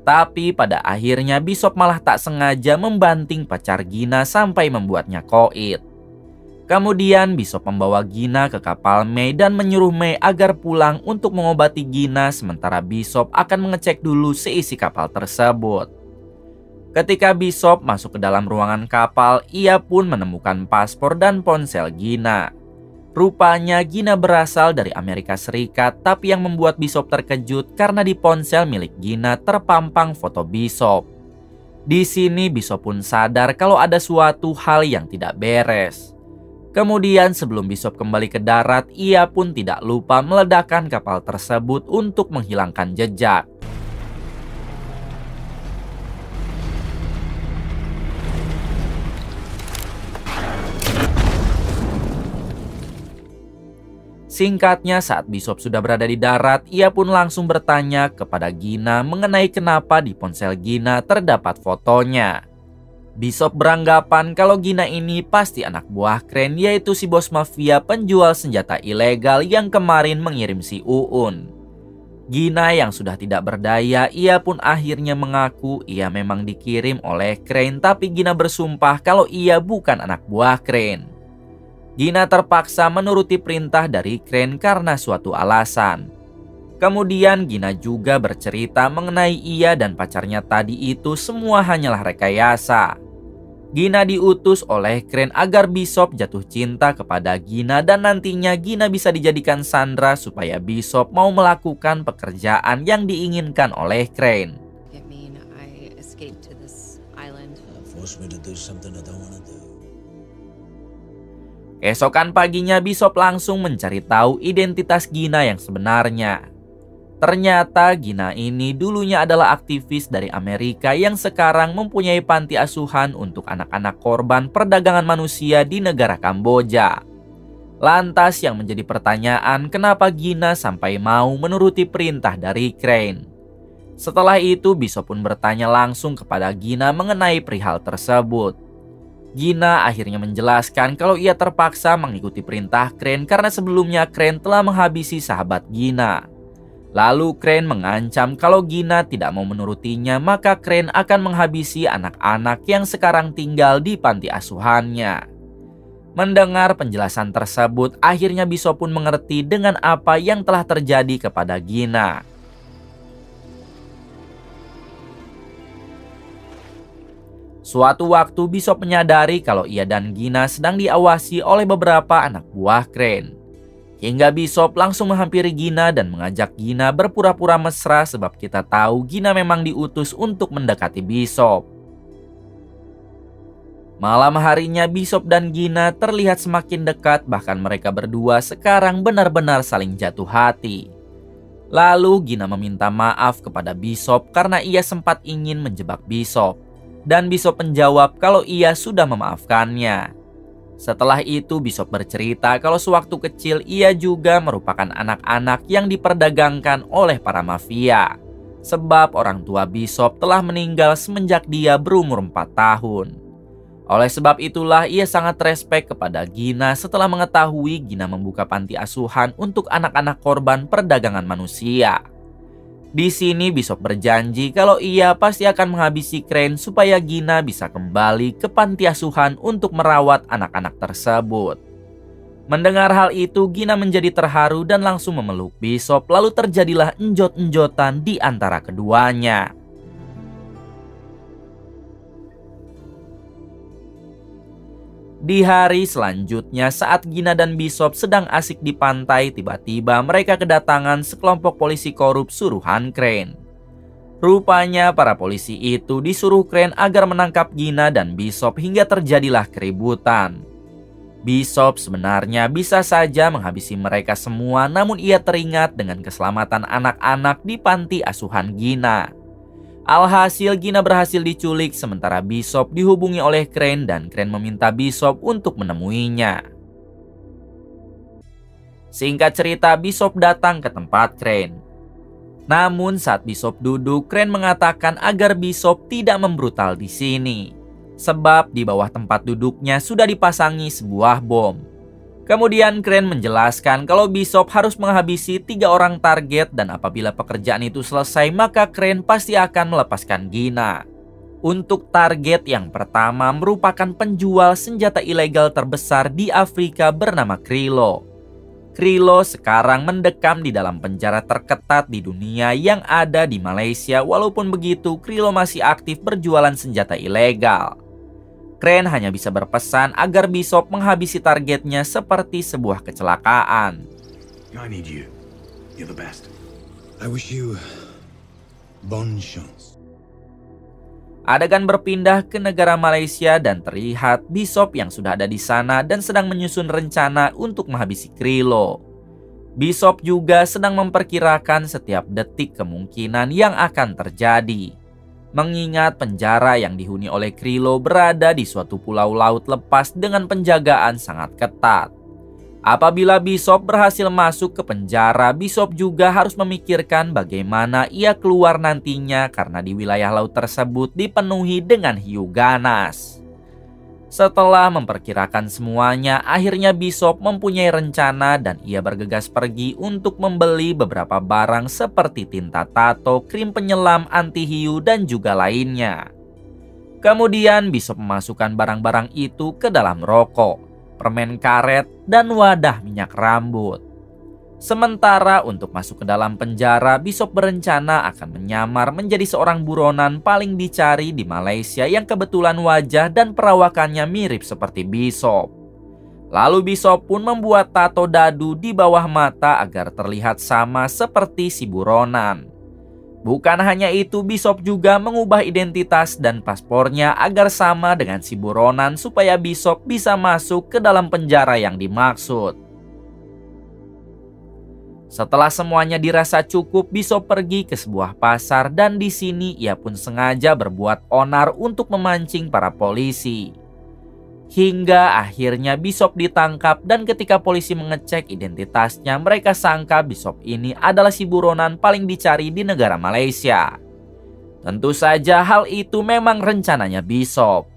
Speaker 4: Tapi pada akhirnya Bishop malah tak sengaja membanting pacar Gina sampai membuatnya koit. Kemudian Bishop membawa Gina ke kapal May dan menyuruh May agar pulang untuk mengobati Gina, sementara Bishop akan mengecek dulu seisi kapal tersebut. Ketika Bishop masuk ke dalam ruangan kapal, ia pun menemukan paspor dan ponsel Gina. Rupanya Gina berasal dari Amerika Serikat, tapi yang membuat Bishop terkejut karena di ponsel milik Gina terpampang foto Bishop. Di sini Bishop pun sadar kalau ada suatu hal yang tidak beres. Kemudian sebelum Bishop kembali ke darat, ia pun tidak lupa meledakkan kapal tersebut untuk menghilangkan jejak. Singkatnya, saat Bishop sudah berada di darat, ia pun langsung bertanya kepada Gina mengenai kenapa di ponsel Gina terdapat fotonya. Bishop beranggapan kalau Gina ini pasti anak buah Crane, yaitu si bos mafia penjual senjata ilegal yang kemarin mengirim si Uun. Gina yang sudah tidak berdaya, ia pun akhirnya mengaku ia memang dikirim oleh Crane, tapi Gina bersumpah kalau ia bukan anak buah Crane. Gina terpaksa menuruti perintah dari Crane karena suatu alasan. Kemudian Gina juga bercerita mengenai ia dan pacarnya tadi itu semua hanyalah rekayasa. Gina diutus oleh Crane agar Bishop jatuh cinta kepada Gina dan nantinya Gina bisa dijadikan sandera supaya Bishop mau melakukan pekerjaan yang diinginkan oleh Crane. Keesokan paginya Bishop langsung mencari tahu identitas Gina yang sebenarnya. Ternyata Gina ini dulunya adalah aktivis dari Amerika yang sekarang mempunyai panti asuhan untuk anak-anak korban perdagangan manusia di negara Kamboja. Lantas yang menjadi pertanyaan, kenapa Gina sampai mau menuruti perintah dari Crane? Setelah itu Bishop pun bertanya langsung kepada Gina mengenai perihal tersebut. Gina akhirnya menjelaskan kalau ia terpaksa mengikuti perintah Crane karena sebelumnya Crane telah menghabisi sahabat Gina. Lalu Crane mengancam kalau Gina tidak mau menurutinya, maka Crane akan menghabisi anak-anak yang sekarang tinggal di panti asuhannya. Mendengar penjelasan tersebut, akhirnya Bishop pun mengerti dengan apa yang telah terjadi kepada Gina. Suatu waktu Bishop menyadari kalau ia dan Gina sedang diawasi oleh beberapa anak buah Crane. Hingga Bishop langsung menghampiri Gina dan mengajak Gina berpura-pura mesra, sebab kita tahu Gina memang diutus untuk mendekati Bishop. Malam harinya Bishop dan Gina terlihat semakin dekat, bahkan mereka berdua sekarang benar-benar saling jatuh hati. Lalu Gina meminta maaf kepada Bishop karena ia sempat ingin menjebak Bishop. Dan Bishop menjawab kalau ia sudah memaafkannya. Setelah itu Bishop bercerita kalau sewaktu kecil ia juga merupakan anak-anak yang diperdagangkan oleh para mafia. Sebab orang tua Bishop telah meninggal semenjak dia berumur 4 tahun. Oleh sebab itulah ia sangat respek kepada Gina setelah mengetahui Gina membuka panti asuhan untuk anak-anak korban perdagangan manusia. Di sini Bishop berjanji kalau ia pasti akan menghabisi Crane supaya Gina bisa kembali ke panti asuhan untuk merawat anak-anak tersebut. Mendengar hal itu, Gina menjadi terharu dan langsung memeluk Bishop, lalu terjadilah enjot-enjotan di antara keduanya. Di hari selanjutnya saat Gina dan Bishop sedang asik di pantai, tiba-tiba mereka kedatangan sekelompok polisi korup suruhan Crane. Rupanya para polisi itu disuruh Crane agar menangkap Gina dan Bishop hingga terjadilah keributan. Bishop sebenarnya bisa saja menghabisi mereka semua, namun ia teringat dengan keselamatan anak-anak di panti asuhan Gina. Alhasil Gina berhasil diculik sementara Bishop dihubungi oleh Crane dan Crane meminta Bishop untuk menemuinya. Singkat cerita, Bishop datang ke tempat Crane. Namun saat Bishop duduk, Crane mengatakan agar Bishop tidak membrutal di sini, sebab di bawah tempat duduknya sudah dipasangi sebuah bom. Kemudian Crane menjelaskan kalau Bishop harus menghabisi 3 orang target dan apabila pekerjaan itu selesai maka Crane pasti akan melepaskan Gina. Untuk target yang pertama merupakan penjual senjata ilegal terbesar di Afrika bernama Krilo. Krilo sekarang mendekam di dalam penjara terketat di dunia yang ada di Malaysia. Walaupun begitu, Krilo masih aktif berjualan senjata ilegal. Crane hanya bisa berpesan agar Bishop menghabisi targetnya seperti sebuah kecelakaan.
Speaker 9: I need you. You're the best.
Speaker 10: I wish you bonne chance.
Speaker 4: Adegan berpindah ke negara Malaysia dan terlihat Bishop yang sudah ada di sana dan sedang menyusun rencana untuk menghabisi Krilo. Bishop juga sedang memperkirakan setiap detik kemungkinan yang akan terjadi. Mengingat penjara yang dihuni oleh Krilo berada di suatu pulau laut lepas dengan penjagaan sangat ketat. Apabila Bishop berhasil masuk ke penjara, Bishop juga harus memikirkan bagaimana ia keluar nantinya karena di wilayah laut tersebut dipenuhi dengan hiu ganas. Setelah memperkirakan semuanya, akhirnya Bishop mempunyai rencana dan ia bergegas pergi untuk membeli beberapa barang seperti tinta tato, krim penyelam anti hiu, dan juga lainnya. Kemudian Bishop memasukkan barang-barang itu ke dalam rokok, permen karet, dan wadah minyak rambut. Sementara untuk masuk ke dalam penjara, Bishop berencana akan menyamar menjadi seorang buronan paling dicari di Malaysia yang kebetulan wajah dan perawakannya mirip seperti Bishop. Lalu Bishop pun membuat tato dadu di bawah mata agar terlihat sama seperti si buronan. Bukan hanya itu, Bishop juga mengubah identitas dan paspornya agar sama dengan si buronan supaya Bishop bisa masuk ke dalam penjara yang dimaksud. Setelah semuanya dirasa cukup, Bishop pergi ke sebuah pasar dan di sini ia pun sengaja berbuat onar untuk memancing para polisi. Hingga akhirnya Bishop ditangkap dan ketika polisi mengecek identitasnya, mereka sangka Bishop ini adalah si buronan paling dicari di negara Malaysia. Tentu saja hal itu memang rencananya Bishop.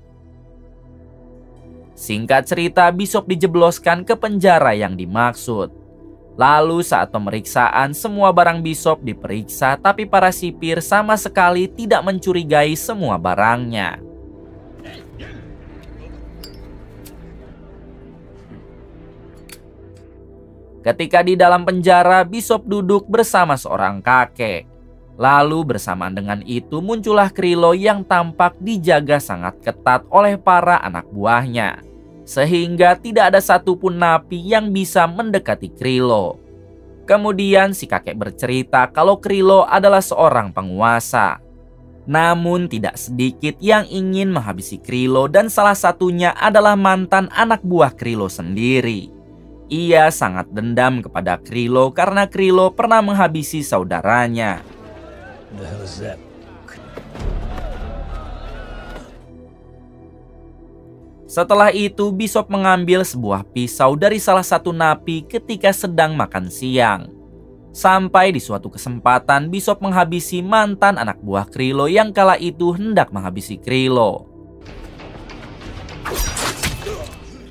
Speaker 4: Singkat cerita, Bishop dijebloskan ke penjara yang dimaksud. Lalu saat pemeriksaan, semua barang Bishop diperiksa, tapi para sipir sama sekali tidak mencurigai semua barangnya. Ketika di dalam penjara, Bishop duduk bersama seorang kakek. Lalu bersamaan dengan itu muncullah Krilo yang tampak dijaga sangat ketat oleh para anak buahnya. Sehingga tidak ada satupun napi yang bisa mendekati Krilo. Kemudian si kakek bercerita kalau Krilo adalah seorang penguasa. Namun tidak sedikit yang ingin menghabisi Krilo dan salah satunya adalah mantan anak buah Krilo sendiri. Ia sangat dendam kepada Krilo karena Krilo pernah menghabisi saudaranya.
Speaker 5: What the hell is that?
Speaker 4: Setelah itu, Bishop mengambil sebuah pisau dari salah satu napi ketika sedang makan siang. Sampai di suatu kesempatan, Bishop menghabisi mantan anak buah Krilo yang kala itu hendak menghabisi Krilo.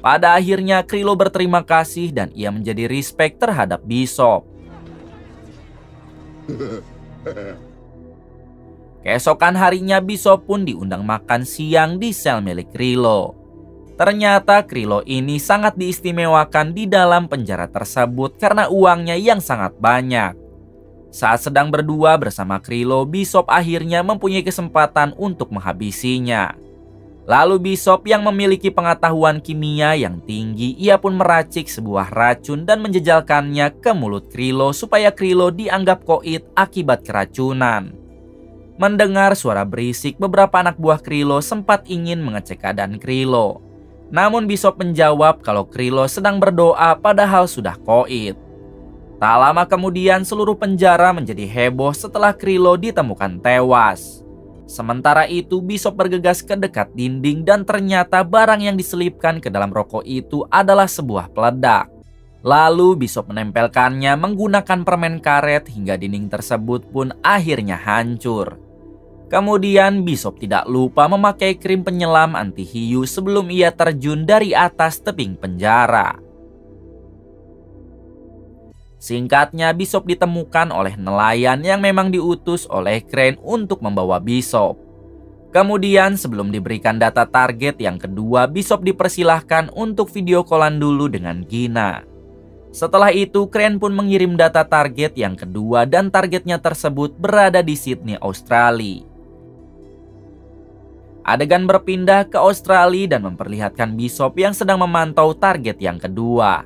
Speaker 4: Pada akhirnya, Krilo berterima kasih dan ia menjadi respect terhadap Bishop. Keesokan harinya, Bishop pun diundang makan siang di sel milik Krilo. Ternyata Krilo ini sangat diistimewakan di dalam penjara tersebut karena uangnya yang sangat banyak. Saat sedang berdua bersama Krilo, Bishop akhirnya mempunyai kesempatan untuk menghabisinya. Lalu Bishop yang memiliki pengetahuan kimia yang tinggi, ia pun meracik sebuah racun dan menjejalkannya ke mulut Krilo supaya Krilo dianggap koit akibat keracunan. Mendengar suara berisik, beberapa anak buah Krilo sempat ingin mengecek keadaan Krilo. Namun Bishop menjawab kalau Krilo sedang berdoa padahal sudah koit. Tak lama kemudian seluruh penjara menjadi heboh setelah Krilo ditemukan tewas. Sementara itu Bishop bergegas ke dekat dinding dan ternyata barang yang diselipkan ke dalam rokok itu adalah sebuah peledak. Lalu Bishop menempelkannya menggunakan permen karet hingga dinding tersebut pun akhirnya hancur. Kemudian Bishop tidak lupa memakai krim penyelam anti hiu sebelum ia terjun dari atas tebing penjara. Singkatnya, Bishop ditemukan oleh nelayan yang memang diutus oleh Crane untuk membawa Bishop. Kemudian sebelum diberikan data target yang kedua, Bishop dipersilahkan untuk video callan dulu dengan Gina. Setelah itu, Crane pun mengirim data target yang kedua dan targetnya tersebut berada di Sydney, Australia. Adegan berpindah ke Australia dan memperlihatkan Bishop yang sedang memantau target yang kedua.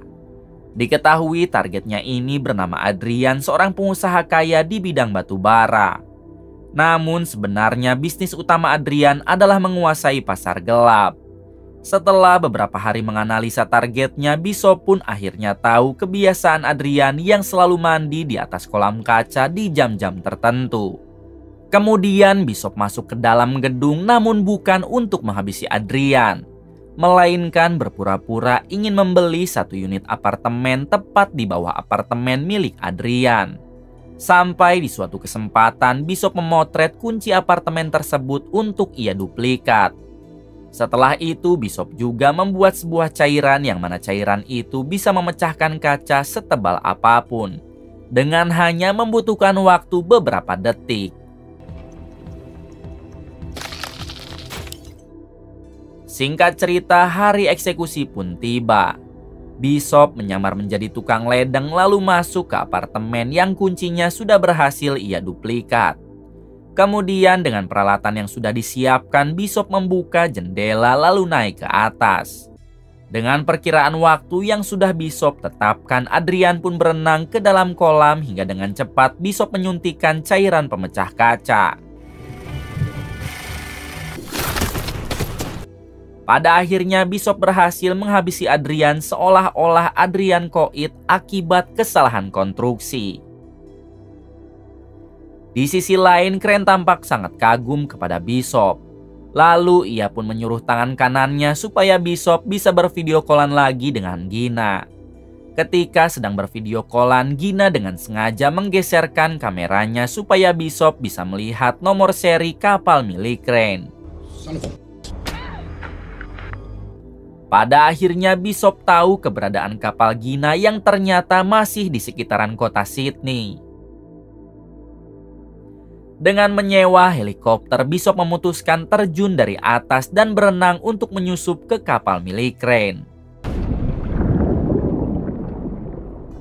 Speaker 4: Diketahui targetnya ini bernama Adrian, seorang pengusaha kaya di bidang batu bara. Namun sebenarnya bisnis utama Adrian adalah menguasai pasar gelap. Setelah beberapa hari menganalisa targetnya, Bishop pun akhirnya tahu kebiasaan Adrian yang selalu mandi di atas kolam kaca di jam-jam tertentu. Kemudian Bishop masuk ke dalam gedung namun bukan untuk menghabisi Adrian, melainkan berpura-pura ingin membeli satu unit apartemen tepat di bawah apartemen milik Adrian. Sampai di suatu kesempatan Bishop memotret kunci apartemen tersebut untuk ia duplikat. Setelah itu Bishop juga membuat sebuah cairan yang mana cairan itu bisa memecahkan kaca setebal apapun dengan hanya membutuhkan waktu beberapa detik. Singkat cerita, hari eksekusi pun tiba. Bishop menyamar menjadi tukang ledeng lalu masuk ke apartemen yang kuncinya sudah berhasil ia duplikat. Kemudian dengan peralatan yang sudah disiapkan, Bishop membuka jendela lalu naik ke atas. Dengan perkiraan waktu yang sudah Bishop tetapkan, Adrian pun berenang ke dalam kolam hingga dengan cepat Bishop menyuntikkan cairan pemecah kaca. Pada akhirnya Bishop berhasil menghabisi Adrian seolah-olah Adrian koit akibat kesalahan konstruksi. Di sisi lain, Crane tampak sangat kagum kepada Bishop. Lalu ia pun menyuruh tangan kanannya supaya Bishop bisa bervideo callan lagi dengan Gina. Ketika sedang bervideo callan, Gina dengan sengaja menggeserkan kameranya supaya Bishop bisa melihat nomor seri kapal milik Crane. Pada akhirnya Bishop tahu keberadaan kapal Gina yang ternyata masih di sekitaran kota Sydney. Dengan menyewa helikopter, Bishop memutuskan terjun dari atas dan berenang untuk menyusup ke kapal milik Crane.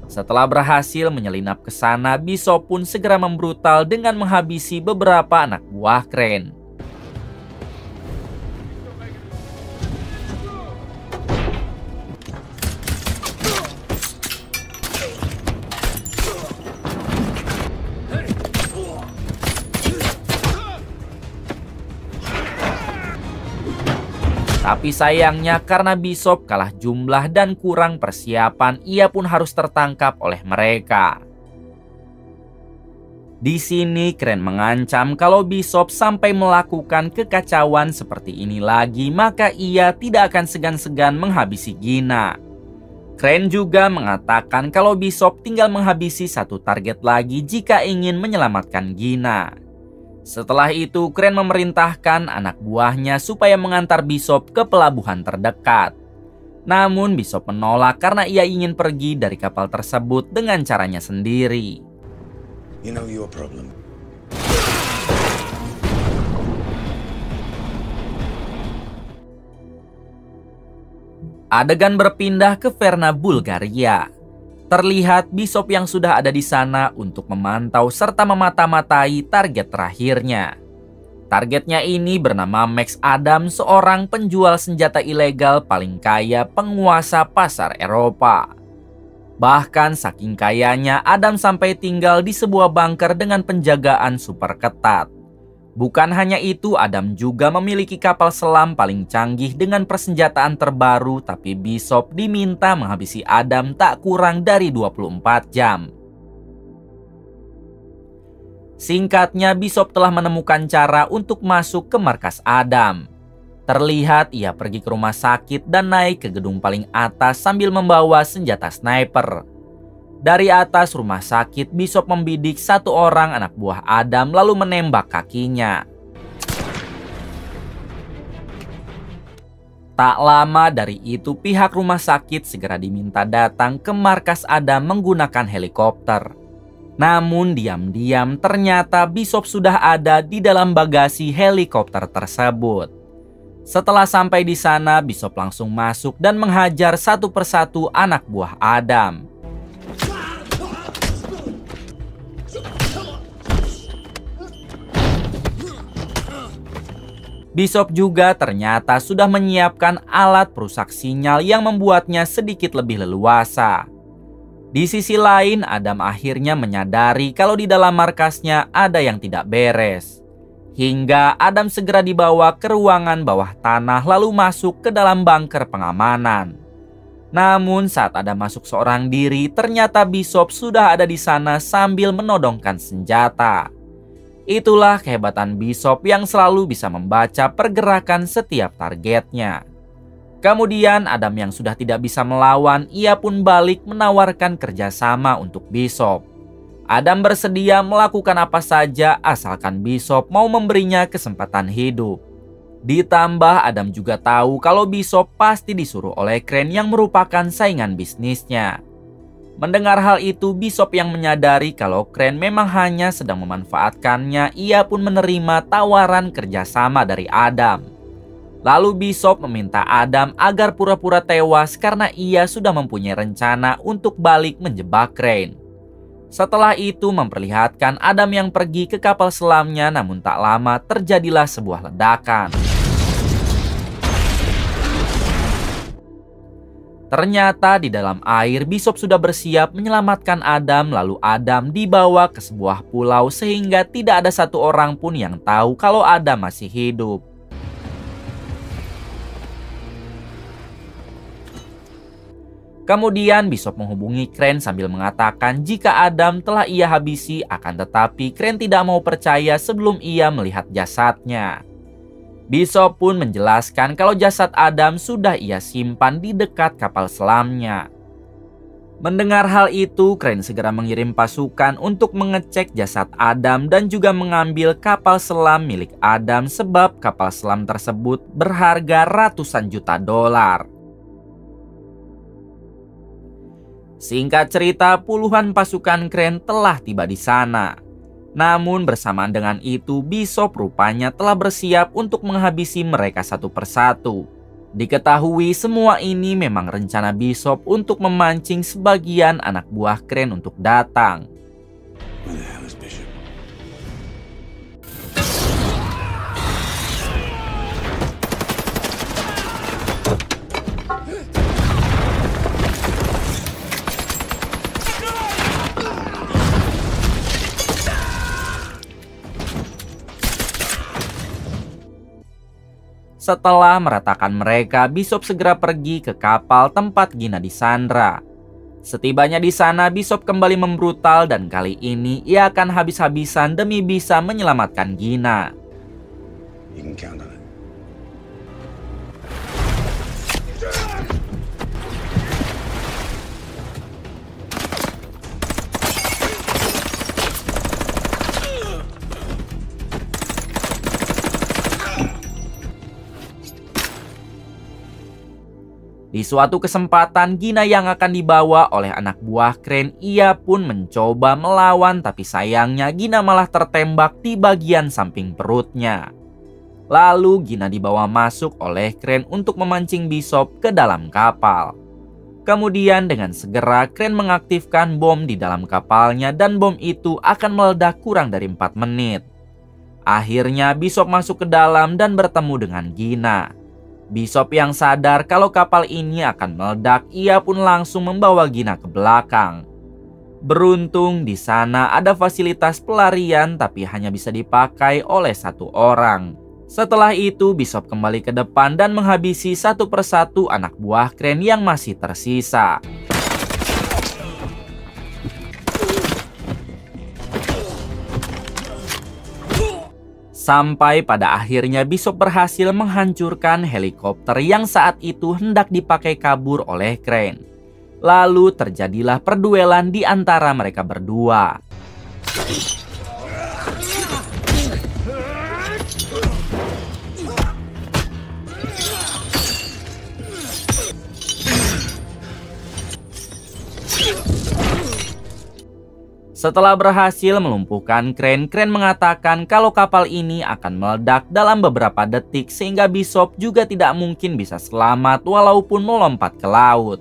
Speaker 4: Setelah berhasil menyelinap ke sana, Bishop pun segera membrutal dengan menghabisi beberapa anak buah Crane. Tapi sayangnya karena Bishop kalah jumlah dan kurang persiapan, ia pun harus tertangkap oleh mereka. Di sini Crane mengancam kalau Bishop sampai melakukan kekacauan seperti ini lagi, maka ia tidak akan segan-segan menghabisi Gina. Crane juga mengatakan kalau Bishop tinggal menghabisi satu target lagi jika ingin menyelamatkan Gina. Setelah itu, Crane memerintahkan anak buahnya supaya mengantar Bishop ke pelabuhan terdekat. Namun Bishop menolak karena ia ingin pergi dari kapal tersebut dengan caranya sendiri.
Speaker 10: You know your problem.
Speaker 4: Adegan berpindah ke Varna, Bulgaria. Terlihat Bishop yang sudah ada di sana untuk memantau serta memata-matai target terakhirnya. Targetnya ini bernama Max Adam, seorang penjual senjata ilegal paling kaya penguasa pasar Eropa. Bahkan saking kayanya, Adam sampai tinggal di sebuah bunker dengan penjagaan super ketat. Bukan hanya itu, Adam juga memiliki kapal selam paling canggih dengan persenjataan terbaru, tapi Bishop diminta menghabisi Adam tak kurang dari 24 jam. Singkatnya, Bishop telah menemukan cara untuk masuk ke markas Adam. Terlihat ia pergi ke rumah sakit dan naik ke gedung paling atas sambil membawa senjata sniper. Dari atas rumah sakit, Bishop membidik satu orang anak buah Adam lalu menembak kakinya. Tak lama dari itu, pihak rumah sakit segera diminta datang ke markas Adam menggunakan helikopter. Namun diam-diam ternyata Bishop sudah ada di dalam bagasi helikopter tersebut. Setelah sampai di sana, Bishop langsung masuk dan menghajar satu persatu anak buah Adam. Bishop juga ternyata sudah menyiapkan alat perusak sinyal yang membuatnya sedikit lebih leluasa. Di sisi lain, Adam akhirnya menyadari kalau di dalam markasnya ada yang tidak beres. Hingga Adam segera dibawa ke ruangan bawah tanah lalu masuk ke dalam bunker pengamanan. Namun saat Adam masuk seorang diri, ternyata Bishop sudah ada di sana sambil menodongkan senjata. Itulah kehebatan Bishop yang selalu bisa membaca pergerakan setiap targetnya. Kemudian Adam yang sudah tidak bisa melawan, ia pun balik menawarkan kerjasama untuk Bishop. Adam bersedia melakukan apa saja asalkan Bishop mau memberinya kesempatan hidup. Ditambah Adam juga tahu kalau Bishop pasti disuruh oleh Crane yang merupakan saingan bisnisnya. Mendengar hal itu, Bishop yang menyadari kalau Crane memang hanya sedang memanfaatkannya, ia pun menerima tawaran kerjasama dari Adam. Lalu Bishop meminta Adam agar pura-pura tewas karena ia sudah mempunyai rencana untuk balik menjebak Crane. Setelah itu memperlihatkan Adam yang pergi ke kapal selamnya, namun tak lama terjadilah sebuah ledakan. Ternyata di dalam air, Bishop sudah bersiap menyelamatkan Adam, lalu Adam dibawa ke sebuah pulau sehingga tidak ada satu orang pun yang tahu kalau Adam masih hidup. Kemudian Bishop menghubungi Crane sambil mengatakan jika Adam telah ia habisi, akan tetapi Crane tidak mau percaya sebelum ia melihat jasadnya. Bishop pun menjelaskan kalau jasad Adam sudah ia simpan di dekat kapal selamnya. Mendengar hal itu, Crane segera mengirim pasukan untuk mengecek jasad Adam dan juga mengambil kapal selam milik Adam sebab kapal selam tersebut berharga ratusan juta dolar. Singkat cerita, puluhan pasukan Crane telah tiba di sana. Namun bersamaan dengan itu, Bishop rupanya telah bersiap untuk menghabisi mereka satu persatu. Diketahui semua ini memang rencana Bishop untuk memancing sebagian anak buah Crane untuk datang. Setelah meratakan mereka, Bishop segera pergi ke kapal tempat Gina disandra. Setibanya di sana, Bishop kembali membrutal dan kali ini ia akan habis-habisan demi bisa menyelamatkan Gina. Di suatu kesempatan, Gina yang akan dibawa oleh anak buah Crane, ia pun mencoba melawan, tapi sayangnya Gina malah tertembak di bagian samping perutnya. Lalu Gina dibawa masuk oleh Crane untuk memancing Bishop ke dalam kapal. Kemudian dengan segera Crane mengaktifkan bom di dalam kapalnya dan bom itu akan meledak kurang dari 4 menit. Akhirnya Bishop masuk ke dalam dan bertemu dengan Gina. Bishop yang sadar kalau kapal ini akan meledak, ia pun langsung membawa Gina ke belakang. Beruntung di sana ada fasilitas pelarian tapi hanya bisa dipakai oleh satu orang. Setelah itu Bishop kembali ke depan dan menghabisi satu persatu anak buah Crane yang masih tersisa. Sampai pada akhirnya Bishop berhasil menghancurkan helikopter yang saat itu hendak dipakai kabur oleh Crane. Lalu terjadilah perduelan di antara mereka berdua. Setelah berhasil melumpuhkan Crane, Crane mengatakan kalau kapal ini akan meledak dalam beberapa detik sehingga Bishop juga tidak mungkin bisa selamat walaupun melompat ke laut.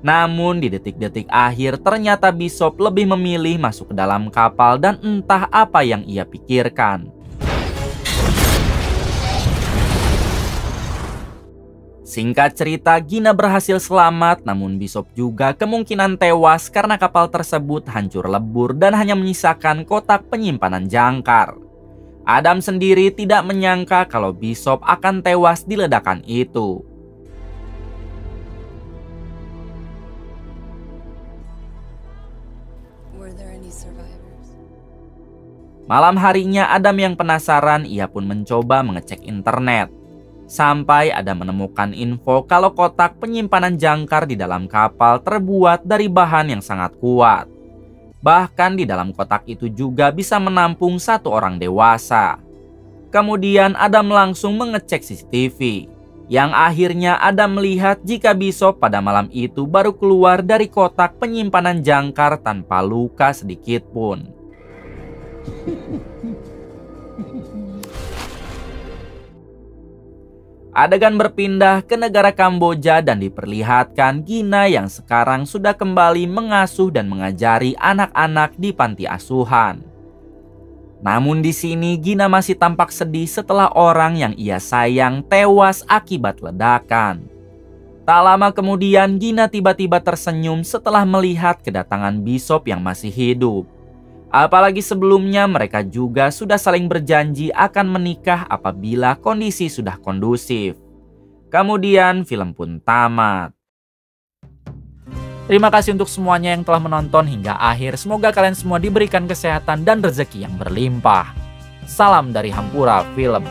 Speaker 4: Namun di detik-detik akhir ternyata Bishop lebih memilih masuk ke dalam kapal dan entah apa yang ia pikirkan. Singkat cerita, Gina berhasil selamat, namun Bishop juga kemungkinan tewas karena kapal tersebut hancur lebur dan hanya menyisakan kotak penyimpanan jangkar. Adam sendiri tidak menyangka kalau Bishop akan tewas di ledakan itu. Malam harinya Adam yang penasaran, ia pun mencoba mengecek internet. Sampai Adam menemukan info kalau kotak penyimpanan jangkar di dalam kapal terbuat dari bahan yang sangat kuat. Bahkan di dalam kotak itu juga bisa menampung satu orang dewasa. Kemudian Adam langsung mengecek CCTV. Yang akhirnya Adam melihat jika Bishop pada malam itu baru keluar dari kotak penyimpanan jangkar tanpa luka sedikit pun. Adegan berpindah ke negara Kamboja dan diperlihatkan Gina yang sekarang sudah kembali mengasuh dan mengajari anak-anak di panti asuhan. Namun di sini Gina masih tampak sedih setelah orang yang ia sayang tewas akibat ledakan. Tak lama kemudian Gina tiba-tiba tersenyum setelah melihat kedatangan Bishop yang masih hidup. Apalagi sebelumnya mereka juga sudah saling berjanji akan menikah apabila kondisi sudah kondusif. Kemudian film pun tamat. Terima kasih untuk semuanya yang telah menonton hingga akhir. Semoga kalian semua diberikan kesehatan dan rezeki yang berlimpah. Salam dari Hampura Film.